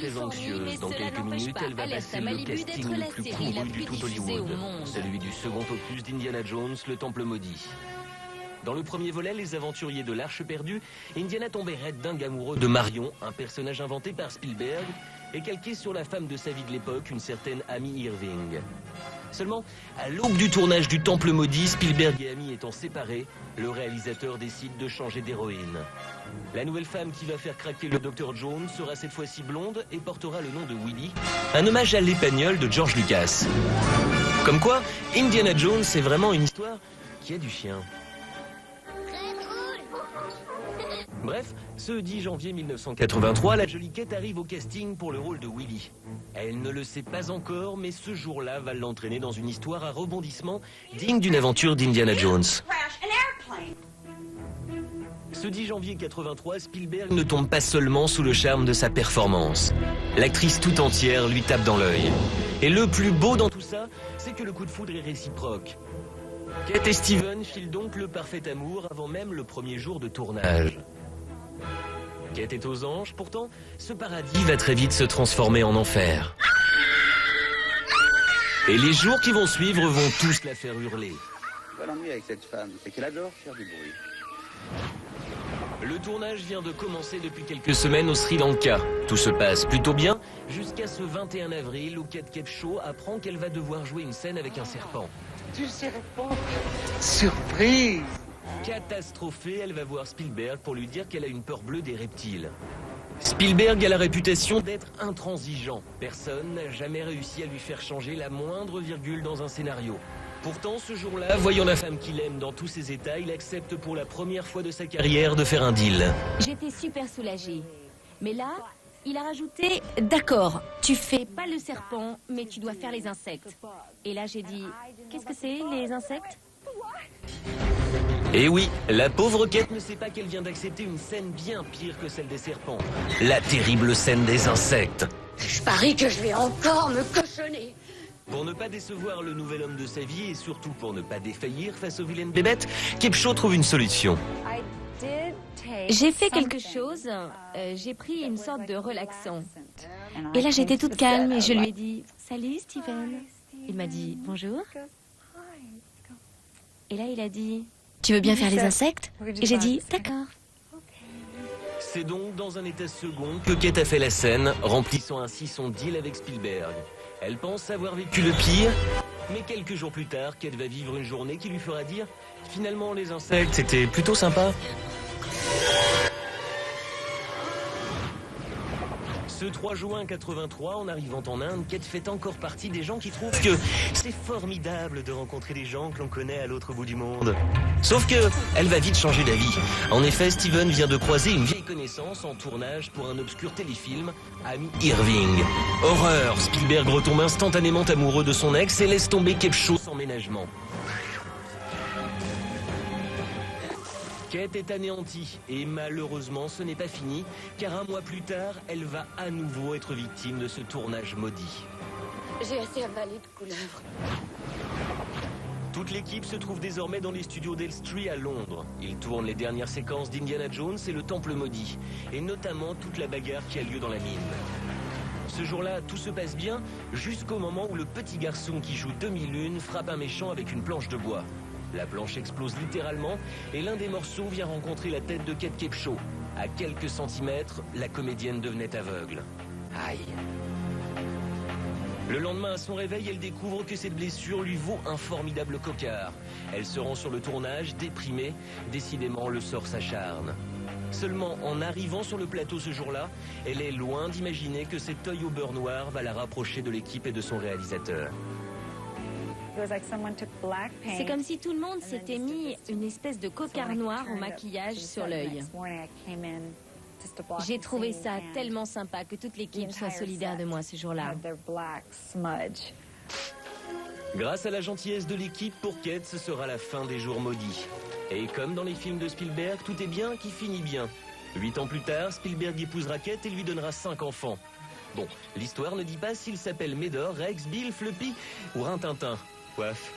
très anxieuse. Dans quelques minutes, elle va passer le casting le plus couru du tout Hollywood, celui du second opus d'Indiana Jones, le Temple maudit. Dans le premier volet, Les Aventuriers de l'Arche perdue, Indiana tombait raide dingue amoureux de Marion, un personnage inventé par Spielberg et calqué sur la femme de sa vie de l'époque, une certaine Amy Irving. Seulement, à l'aube du tournage du Temple maudit, Spielberg et Amy étant séparés, le réalisateur décide de changer d'héroïne. La nouvelle femme qui va faire craquer le Dr Jones sera cette fois-ci blonde et portera le nom de Willy, un hommage à l'Épagnol de George Lucas. Comme quoi, Indiana Jones, c'est vraiment une histoire qui a du chien. Bref, ce 10 janvier 1983, la jolie Kate arrive au casting pour le rôle de Willy. Elle ne le sait pas encore, mais ce jour-là va l'entraîner dans une histoire à rebondissement digne d'une aventure d'Indiana Jones. Ce 10 janvier 83, Spielberg ne tombe pas seulement sous le charme de sa performance. L'actrice tout entière lui tape dans l'œil. Et le plus beau dans tout ça, c'est que le coup de foudre est réciproque. Kate et Steven filent donc le parfait amour avant même le premier jour de tournage. Kate est aux anges, pourtant, ce paradis va très vite se transformer en enfer. Et les jours qui vont suivre vont tous la faire hurler. L'ennui avec cette femme, c'est qu'elle adore faire du bruit. Le tournage vient de commencer depuis quelques semaines au Sri Lanka. Tout se passe plutôt bien, jusqu'à ce 21 avril où Kate Capshaw apprend qu'elle va devoir jouer une scène avec un serpent. Du serpent? Surprise! Catastrophée, elle va voir Spielberg pour lui dire qu'elle a une peur bleue des reptiles. Spielberg a la réputation d'être intransigeant. Personne n'a jamais réussi à lui faire changer la moindre virgule dans un scénario. Pourtant, ce jour-là, voyant la femme qu'il aime dans tous ses états, il accepte pour la première fois de sa carrière de faire un deal. J'étais super soulagée. Mais là, il a rajouté « D'accord, tu fais pas le serpent, mais tu dois faire les insectes. » Et là, j'ai dit « Qu'est-ce que c'est, les insectes ?» Et oui, la pauvre Kate ne sait pas qu'elle vient d'accepter une scène bien pire que celle des serpents. La terrible scène des insectes. Je parie que je vais encore me cochonner. Pour ne pas décevoir le nouvel homme de sa vie et surtout pour ne pas défaillir face aux vilaines bébêtes, Capshaw trouve une solution. J'ai fait quelque chose, j'ai pris une sorte de relaxant. Et là, j'étais toute calme et je lui ai dit « Salut, Steven ». Il m'a dit « Bonjour ». Et là, il a dit « Tu veux bien faire les insectes ?» Et j'ai dit « D'accord ». C'est donc dans un état second que Kate a fait la scène, remplissant ainsi son deal avec Spielberg. Elle pense avoir vécu le pire, mais quelques jours plus tard, Kate va vivre une journée qui lui fera dire « Finalement, les insectes, c'était plutôt sympa ». Ce 3 juin 83, en arrivant en Inde, Kate fait encore partie des gens qui trouvent que c'est formidable de rencontrer des gens que l'on connaît à l'autre bout du monde. Sauf que elle va vite changer d'avis. En effet, Steven vient de croiser une vieille connaissance en tournage pour un obscur téléfilm, Amy Irving. Horreur, Spielberg retombe instantanément amoureux de son ex et laisse tomber Capshaw sans ménagement. Kate est anéantie et malheureusement ce n'est pas fini car un mois plus tard elle va à nouveau être victime de ce tournage maudit. J'ai assez avalé de couleuvres. Toute l'équipe se trouve désormais dans les studios d'Elstree à Londres. Ils tournent les dernières séquences d'Indiana Jones et le Temple maudit et notamment toute la bagarre qui a lieu dans la mine. Ce jour-là, tout se passe bien jusqu'au moment où le petit garçon qui joue 2001 frappe un méchant avec une planche de bois. La planche explose littéralement et l'un des morceaux vient rencontrer la tête de Kate Capshaw. À quelques centimètres, la comédienne devenait aveugle. Aïe. Le lendemain, à son réveil, elle découvre que cette blessure lui vaut un formidable cocard. Elle se rend sur le tournage, déprimée. Décidément, le sort s'acharne. Seulement, en arrivant sur le plateau ce jour-là, elle est loin d'imaginer que cet œil au beurre noir va la rapprocher de l'équipe et de son réalisateur. C'est comme si tout le monde s'était mis une espèce de cocard noir au maquillage sur l'œil. J'ai trouvé ça tellement sympa que toute l'équipe soit solidaire de moi ce jour-là. Grâce à la gentillesse de l'équipe, pour Kate, ce sera la fin des jours maudits. Et comme dans les films de Spielberg, tout est bien qui finit bien. 8 ans plus tard, Spielberg épousera Kate et lui donnera 5 enfants. Bon, l'histoire ne dit pas s'il s'appelle Médor, Rex, Bill, Fluppy ou Rintintin. Waf.